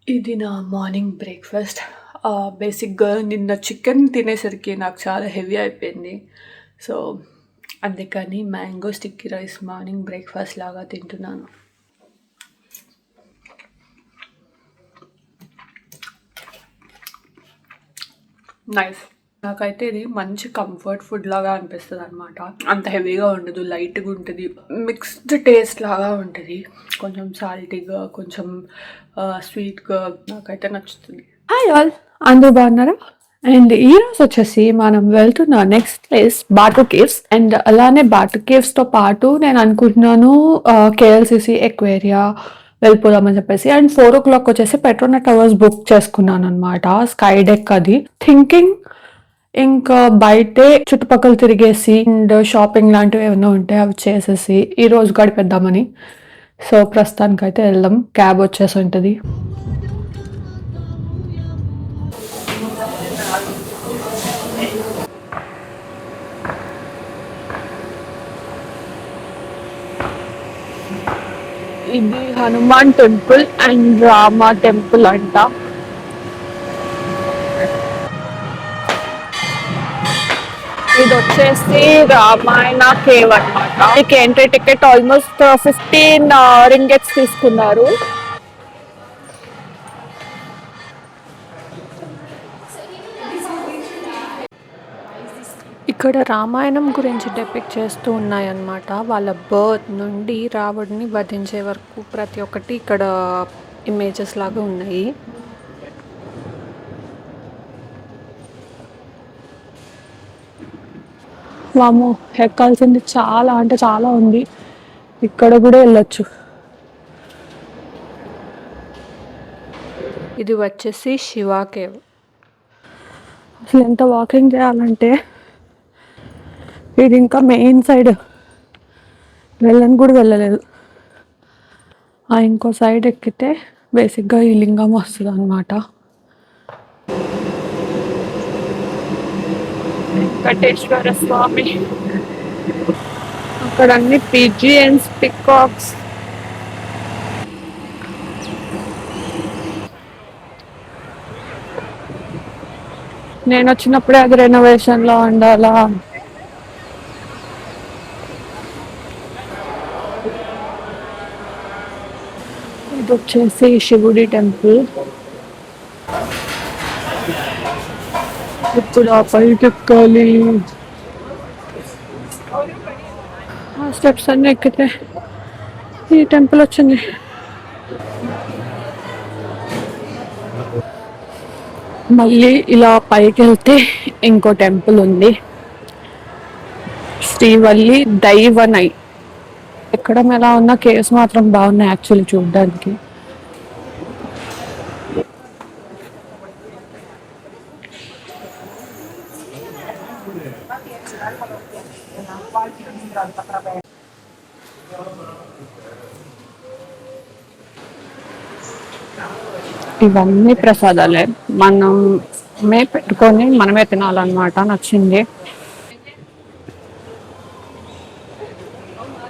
ఇది నా morning breakfast. బేసిక్‌గా నిన్న చికెన్ తినేసరికి నాకు చాలా హెవీ అయిపోయింది. సో, అందుకని mango sticky rice morning breakfast లాగా తింటున్నాను. నైస్. నాకైతే ఇది మంచి కంఫర్ట్ ఫుడ్ లాగా అనిపిస్తదనమాట. అంత హెవీగా ఉండదు. లైట్‌గా ఉంటది. మిక్స్డ్ టేస్ట్ లాగా ఉంటది. కొంచెం సాల్టీగా, కొంచెం స్వీట్‌గా నాకైతే నచ్చుతుంది. Hi all! అందరూ బాగున్నారా? అండ్ ఈరోజు వచ్చేసి మనం వెళ్తున్న నెక్స్ట్ ప్లేస్ బాటు కేవ్స్. అండ్ అలానే బాటు కేవ్స్‌తో పాటు నేను అనుకుంటున్నాను కేఎల్‌సీసీ ఎక్వేరియా వెళ్ళిపోదామని చెప్పేసి. అండ్ 4:00 వచ్చేసి పెట్రోనెట్ టవర్స్ బుక్ చేసుకున్నాననమాట. స్కై డెక్ అది. థింకింగ్ ఇంకా బయటే చుట్టుపక్కల తిరిగేసి అండ్ షాపింగ్ లాంటివి ఏమైనా ఉంటే అవి చేసేసి ఈ రోజు గడిపేద్దామని. సో, ప్రస్తుతానికైతే వెళ్దాం. క్యాబ్ వచ్చేసి ఉంటది. ఇది Hanuman temple and Rama temple అంట. ఇది వచ్చేసి రామాయణ కేవ్ అనమాట. మీకు ఎంట్రీ టికెట్ ఆల్మోస్ట్ 15 రింగెట్స్ తీసుకున్నారు. ఇక్కడ రామాయణం గురించి డెపిక్ట్ చేస్తూ ఉన్నాయన్నమాట. వాళ్ళ బర్త్ నుండి రావణుని వధించే వరకు ప్రతి ఒక్కటి ఇక్కడ ఇమేజెస్ లాగా ఉన్నాయి. వాము ఎక్కాల్సింది చాలా అంటే చాలా ఉంది. ఇక్కడ కూడా వెళ్ళొచ్చు. ఇది వచ్చేసి శివ కేవ్. అసలు ఎంత వాకింగ్ చేయాలంటే ఇది ఇంకా మెయిన్ సైడ్ వెళ్ళని కూడా వెళ్ళలేదు. ఇంకో సైడ్ ఎక్కితే బేసిక్గా ఈ లింగం వస్తుంది అనమాట. వెంకటేశ్వర స్వామి. అక్కడ అన్ని పిజియన్స్, పికాక్స్. నేను వచ్చినప్పుడే అది రెనోవేషన్లో ఉండాలా. ఇది వచ్చేసి శివుడి టెంపుల్. ఇప్పుడు ఆ పైకి ఎక్కాలి. ఆ స్టెప్స్ అన్నీ ఎక్కితే ఈ టెంపుల్ వచ్చింది. మళ్ళీ ఇలా పైకి వెళ్తే ఇంకో టెంపుల్ ఉంది, శ్రీవల్లి దైవనై. ఎక్కడం ఎలా ఉన్నా కేవ్స్ మాత్రం బాగున్నాయి యాక్చువల్లీ చూడడానికి. ఇవన్నీ ప్రసాదాలే, మనమే పెట్టుకొని మనమే తినాలన్నమాట. నచ్చింది.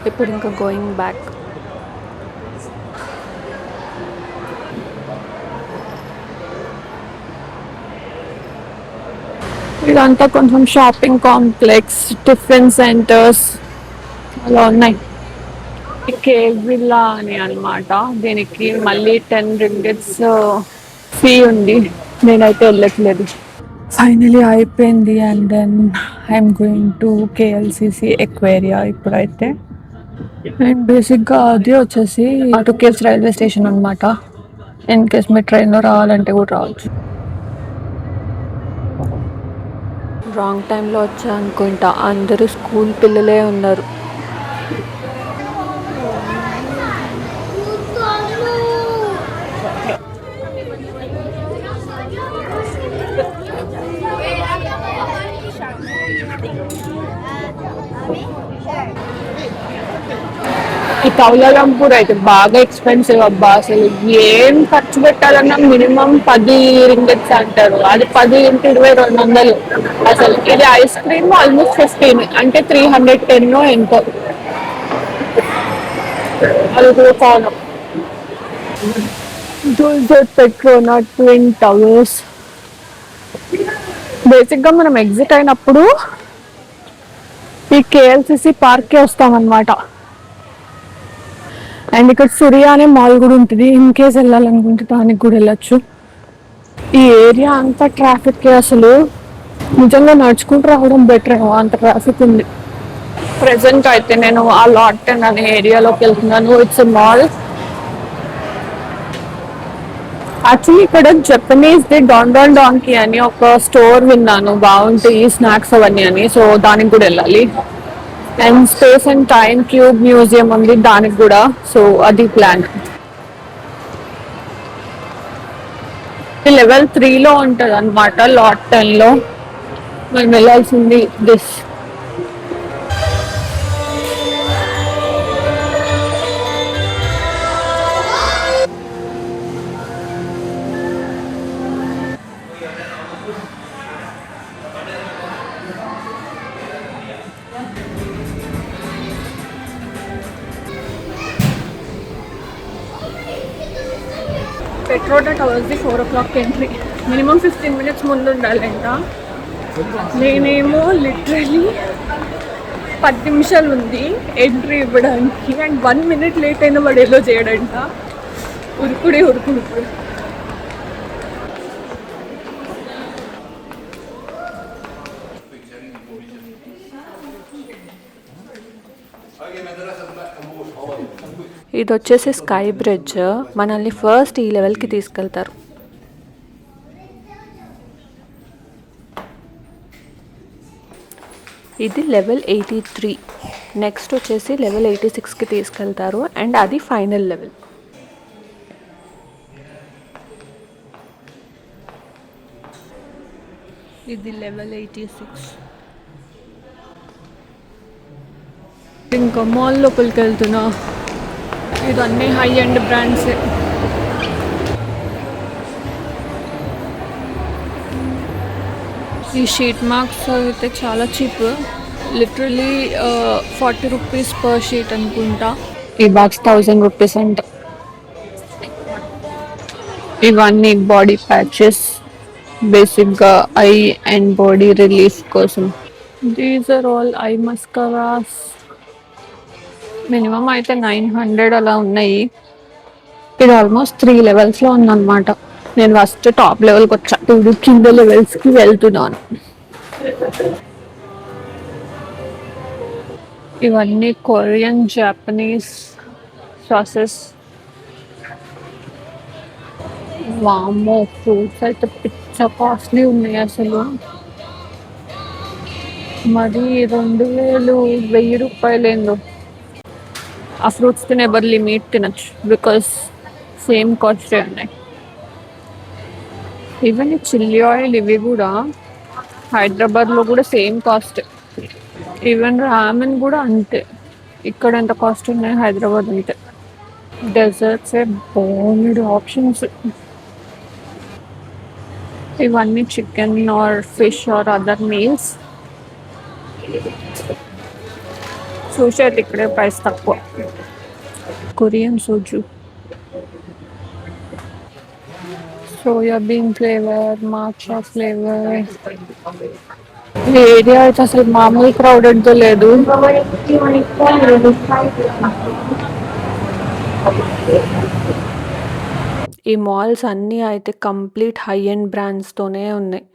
ఇప్పుడు ఇంకా గోయింగ్ బ్యాక్. ఇదంతా కొంచెం షాపింగ్ కాంప్లెక్స్, టిఫిన్ సెంటర్స్ అలా ఉన్నాయి. కేవ్ విల్లా అని అనమాట. దీనికి మళ్ళీ 10 రింగిట్స్ ఫీ ఉంది. నేనైతే వెళ్ళట్లేదు. ఫైనలీ అయిపోయింది. And then I'm going to KLCC Aquaria ఇప్పుడైతే. అండ్ బేసిక్గా అది వచ్చేసి బాటు కేవ్స్ రైల్వే స్టేషన్ అనమాట. ఇన్ కేస్ మీరు ట్రైన్లో రావాలంటే కూడా రావచ్చు. రాంగ్ టైంలో వచ్చా అనుకుంటా. అందరూ స్కూల్ పిల్లలే ఉన్నారు. ఈ కౌలాలంపూర్ అయితే బాగా ఎక్స్పెన్సివ్ అబ్బా. అసలు ఏం ఖర్చు పెట్టాలన్నా మినిమం 10 రింగిట్స్ అంటారు. అది 10 × 20 200. అసలు ఇది ఐస్ క్రీమ్ ఆల్మోస్ట్ 15 అంటే 310 ఎంతో. అది కూడా కాను. Those are Petronas Twin Towers. బేసిక్గా మనం ఎగ్జిట్ అయినప్పుడు ఈ కేఎల్సిసి పార్క్కి వస్తామన్నమాట. అండ్ ఇక్కడ సూర్య అనే మాల్ కూడా ఉంటుంది. ఇన్ కేస్ వెళ్ళాలనుకుంటే దానికి కూడా వెళ్ళచ్చు. ఈ ఏరియా అంతా ట్రాఫిక్ అసలు నిజంగా నడుచుకుంటూ రావడం బెటర్ ఏమో, అంత ట్రాఫిక్ ఉంది. ప్రెసెంట్ అయితే నేను ఆ లాటన్ అనే ఏరియాలోకి వెళ్తున్నాను. It's mall. యాక్చువల్లీ ఇక్కడ జపనీస్ ది డాంకీ అని ఒక స్టోర్ విన్నాను, బాగుంటాయి స్నాక్స్ అవన్నీ అని. సో దానికి కూడా వెళ్ళాలి. And space and time cube museum ఉంది, దానికి కూడా. సో అది ప్లాన్. లెవెల్ 3లో ఉంటుంది అనమాట, లాట్ 10లో మనం వెళ్ళాల్సింది. దిస్ పెట్రోనా టవర్స్ది 4 o'clock ఎంట్రీ. మినిమం 15 minutes ముందు ఉండాలంట. నేనేమో లిటరలీ 10 నిమిషాలు ఉంది ఎంట్రీ ఇవ్వడానికి. అండ్ 1 minute లేట్ అయిన వాడు ఎల్లో చేయడంట. ఉరుకుడే ఉరుకుడు. ఇది వచ్చేసి స్కై బ్రిడ్జ్. మనల్ని ఫస్ట్ ఈ లెవెల్కి తీసుకెళ్తారు. ఇది లెవెల్ 83. నెక్స్ట్ వచ్చేసి లెవెల్ 86కి తీసుకెళ్తారు. అండ్ అది ఫైనల్ లెవెల్. ఇది లెవెల్ 86. ఇంకా మాల్ లోపలికి వెళ్తున్నా. ఇదన్నీ హై ఎండ్ బ్రాండ్సే. ఈ షీట్ మార్క్స్ అయితే చాలా cheap. Literally 40 rupees per sheet అనుకుంటా. ఈ బాక్స్ 1000 rupees అంట. ఇవన్నీ బాడీ ప్యాచెస్, బేసిక్గా ఐ అండ్ బాడీ రిలీఫ్ కోసం. These are all eye mascaras. Minimum అయితే 900 అలా ఉన్నాయి. ఇది ఆల్మోస్ట్ 3 levelsలో ఉందన్నమాట. నేను ఫస్ట్ టాప్ లెవెల్కి వచ్చా, 2 కింద లెవెల్స్కి వెళ్తున్నాను. ఇవన్నీ కొరియన్, జాపనీస్ సాసెస్. వామ్మో, ఫ్రూట్స్ అయితే పిచ్చ కాస్ట్లీ ఉన్నాయి అసలు. మరి 2000 రూపాయలు ఏందో. ఆ ఫ్రూట్స్ తినే బదులు మీట్ తినచ్చు, బికాస్ సేమ్ కాస్ట్ ఉన్నాయి. ఈవెన్ ఈ చిల్లీ ఆయిల్ ఇవి కూడా హైదరాబాద్లో కూడా సేమ్ కాస్ట్. ఈవెన్ రామెన్ కూడా అంతే. ఇక్కడ ఎంత కాస్ట్ ఉన్నాయి, హైదరాబాద్ అంతే. డెజర్ట్స్ బోల్డ్ ఆప్షన్స్. ఇవన్నీ chicken or fish or other meals. Sushi అయితే ఇక్కడే ప్రైస్ తక్కువ. Korean soju, soybean flavour, matcha flavour. ఈ ఏరియా అయితే అసలు మామూలు క్రౌడెడ్తో లేదు. ఈ మాల్స్ అన్నీ అయితే కంప్లీట్ హై ఎండ్ బ్రాండ్స్తోనే ఉన్నాయి.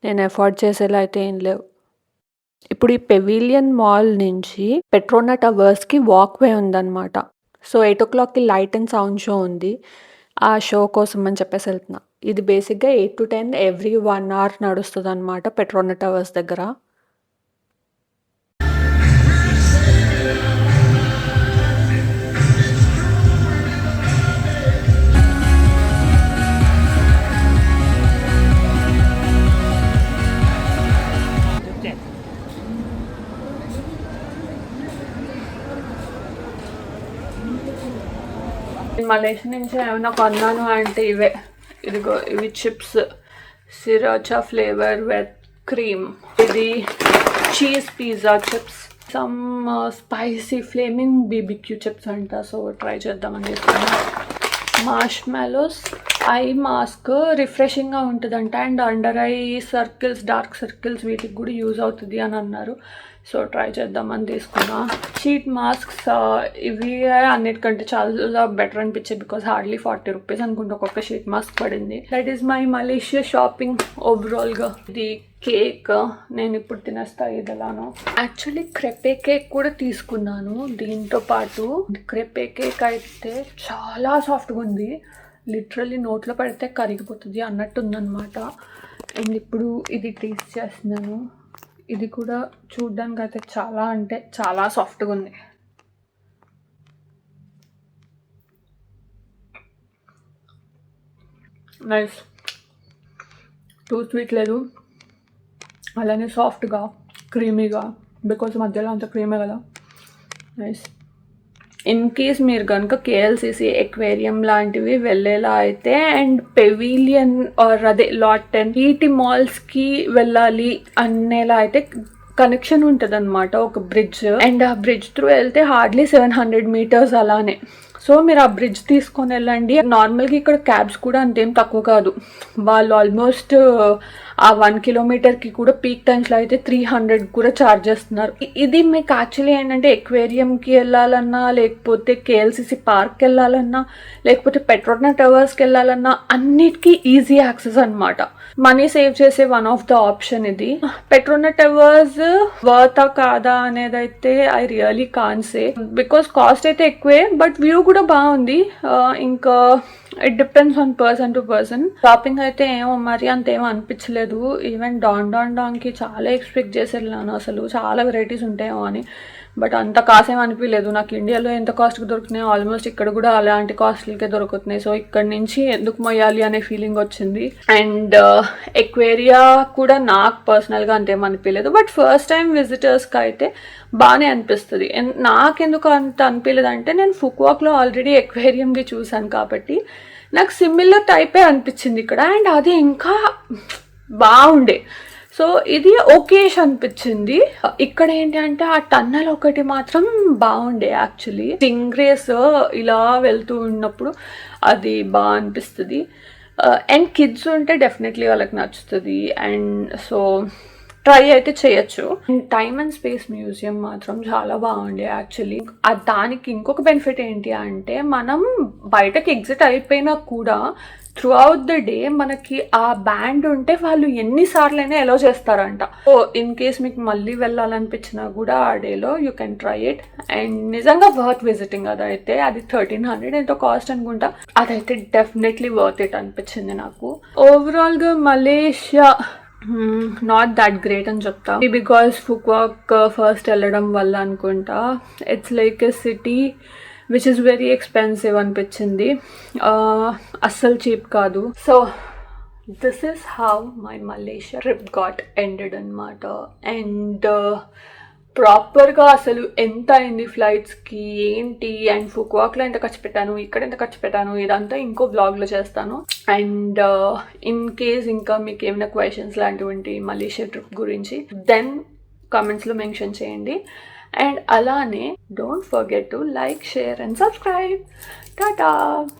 నేను ఎఫోర్డ్ చేసేలా అయితే ఏం లేవు. ఇప్పుడు ఈ పెవిలియన్ మాల్ నుంచి పెట్రోనా టవర్స్కి వాక్వే ఉందన్నమాట. సో 8 o'clockకి లైట్ అండ్ సౌండ్ షో ఉంది. ఆ షో కోసం అని చెప్పేసి వెళ్తున్నా. ఇది బేసిక్గా 8 to 10 ఎవ్రీ 1 hour నడుస్తుంది అనమాట పెట్రోనా టవర్స్ దగ్గర. మలేషియా నుంచి ఏమైనా కొన్నాను అంటే ఇదిగో ఇవి చిప్స్, సిరాచా ఫ్లేవర్ విత్ క్రీమ్. ఇది cheese pizza chips, some spicy Fleming BBQ chips అంట. సో ట్రై చేద్దామని చెప్తాను. మార్ష్మెలోస్ ఐ మాస్క్ రిఫ్రెషింగ్గా ఉంటుందంట and under eye circles dark circles వీటికి కూడా యూజ్ అవుతుంది అని అన్నారు. సో ట్రై చేద్దామని తీసుకున్నా. షీట్ మాస్క్స్ ఇవి అన్నిటికంటే చాలా బెటర్ అనిపించాయి బికాస్ హార్డ్లీ 40 రూపీస్ అనుకుంటే ఒక్కొక్క షీట్ మాస్క్ పడింది. That is my Malaysia shopping ఓవరాల్గా. ఇది కేక్ నేను ఇప్పుడు తినేస్తా ఇదిలాను. యాక్చువల్లీ క్రెపే కేక్ కూడా తీసుకున్నాను దీంతో పాటు. క్రెపే కేక్ అయితే చాలా సాఫ్ట్గా ఉంది, లిటరల్లీ నోట్లో పెడితే కరిగిపోతుంది అన్నట్టు ఉందన్నమాట. అండ్ ఇప్పుడు ఇది టేస్ట్ చేస్తున్నాను. ఇది కూడా చూడ్డానికి అయితే చాలా అంటే చాలా సాఫ్ట్గా ఉంది. నైస్, టూ స్వీట్ లేదు, అలానే సాఫ్ట్గా క్రీమీగా బికాజ్ మధ్యలో అంత క్రీమే కదా. నైస్. ఇన్ కేస్ మీరు కనుక కేఎల్సిసి ఎక్వేరియం లాంటివి వెళ్ళేలా అయితే అండ్ పెవిలియన్ ఆర్ అదే లాట్ 10 వీటి మాల్స్కి వెళ్ళాలి అనేలా అయితే కనెక్షన్ ఉంటుంది అనమాట, ఒక బ్రిడ్జ్. అండ్ ఆ బ్రిడ్జ్ త్రూ వెళ్తే హార్డ్లీ 700 meters అలానే. సో మీరు ఆ బ్రిడ్జ్ తీసుకొని వెళ్ళండి. నార్మల్గా ఇక్కడ క్యాబ్స్ కూడా అంతేం తక్కువ కాదు, వాళ్ళు ఆల్మోస్ట్ ఆ 1 kilometerకి కూడా పీక్ టైమ్స్లో అయితే 300 కూడా ఛార్జ్ చేస్తున్నారు. ఇది మీకు యాక్చువల్లీ ఏంటంటే ఎక్వేరియంకి వెళ్ళాలన్నా లేకపోతే కేఎల్సిసి పార్క్కి వెళ్ళాలన్నా లేకపోతే పెట్రోనా టవర్స్కి వెళ్ళాలన్నా అన్నిటికీ ఈజీ యాక్సెస్ అనమాట. మనీ సేవ్ చేసే వన్ ఆఫ్ ద ఆప్షన్ ఇది. పెట్రోనా టవర్స్ వర్తా కాదా అనేది అయితే I really can't say because cost అయితే ఎక్కువే బట్ వ్యూ కూడా బాగుంది. ఇంకా it depends on person to person. Shopping అయితే ఏమో మరి అంతేమో అనిపించలేదు. ఈవెన్ డాన్కి చాలా ఎక్స్పెక్ట్ చేసి వెళ్ళాను, అసలు చాలా వెరైటీస్ ఉంటాయేమో అని. బట్ అంత కాస్ట్ ఏమో అనిపించలేదు. నాకు ఇండియాలో ఎంత కాస్ట్కి దొరుకుతున్నాయో ఆల్మోస్ట్ ఇక్కడ కూడా అలాంటి కాస్ట్లకే దొరుకుతున్నాయి. సో ఇక్కడ నుంచి ఎందుకు మొయ్యాలి అనే ఫీలింగ్ వచ్చింది. అండ్ ఎక్వేరియా కూడా నాకు పర్సనల్గా అంతేమో అనిపించలేదు బట్ ఫస్ట్ టైం విజిటర్స్కి అయితే బాగానే అనిపిస్తుంది. నాకెందుకు అంత అనిపించలేదు అంటే నేను ఫుక్వాక్లో ఆల్రెడీ ఎక్వేరియంది చూశాను కాబట్టి నాకు సిమిలర్ టైపే అనిపించింది ఇక్కడ. అండ్ అది ఇంకా బాగుండే. సో ఇది ఓకేష్ అనిపించింది. ఇక్కడ ఏంటి అంటే ఆ టన్నల్ ఒకటి మాత్రం బాగుండే యాక్చువల్లీ. స్టింగ్రేస్ ఇలా వెళ్తూ ఉన్నప్పుడు అది బాగా అనిపిస్తుంది. అండ్ కిడ్స్ ఉంటే డెఫినెట్లీ వాళ్ళకి నచ్చుతుంది. అండ్ సో ట్రై అయితే చేయొచ్చు. టైమ్ అండ్ స్పేస్ మ్యూజియం మాత్రం చాలా బాగుండే యాక్చువల్లీ. దానికి ఇంకొక బెనిఫిట్ ఏంటి అంటే మనం బయటకి ఎగ్జిట్ అయిపోయినా కూడా త్రూ అవుట్ ద డే మనకి ఆ బ్యాండ్ ఉంటే వాళ్ళు ఎన్నిసార్లు అయినా అలౌ చేస్తారంట. సో ఇన్ కేస్ మీకు మళ్ళీ వెళ్ళాలనిపించినా కూడా ఆ డేలో you can try it. And నిజంగా వర్త్ విజిటింగ్. అదైతే అది 1300 ఎంతో కాస్ట్ అనుకుంటా. అదైతే డెఫినెట్లీ వర్త్ ఇట్ అనిపించింది నాకు. ఓవరాల్గా మలేషియా నాట్ దట్ గ్రేట్ అని చెప్తా బికాస్ ఫుక్వాక్ ఫస్ట్ వెళ్ళడం వల్ల అనుకుంటా. It's like a city which is very expensive అనిపించింది, అస్సలు చీప్ కాదు. So this is how my Malaysia trip got ended అనమాట. అండ్ ప్రాపర్గా అసలు ఎంత అయింది ఫ్లైట్స్కి ఏంటి అండ్ ఫుక్వాక్లో ఎంత ఖర్చు పెట్టాను, ఇక్కడ ఎంత ఖర్చు పెట్టాను, ఇదంతా ఇంకో బ్లాగ్లో చేస్తాను. అండ్ ఇన్ కేస్ ఇంకా మీకు ఏమైనా క్వశ్చన్స్ లాంటివి ఉంటే మలేషియా ట్రిప్ గురించి దెన్ కామెంట్స్లో మెన్షన్ చేయండి. అండ్ అలానే don't forget to like, share and subscribe. Tata.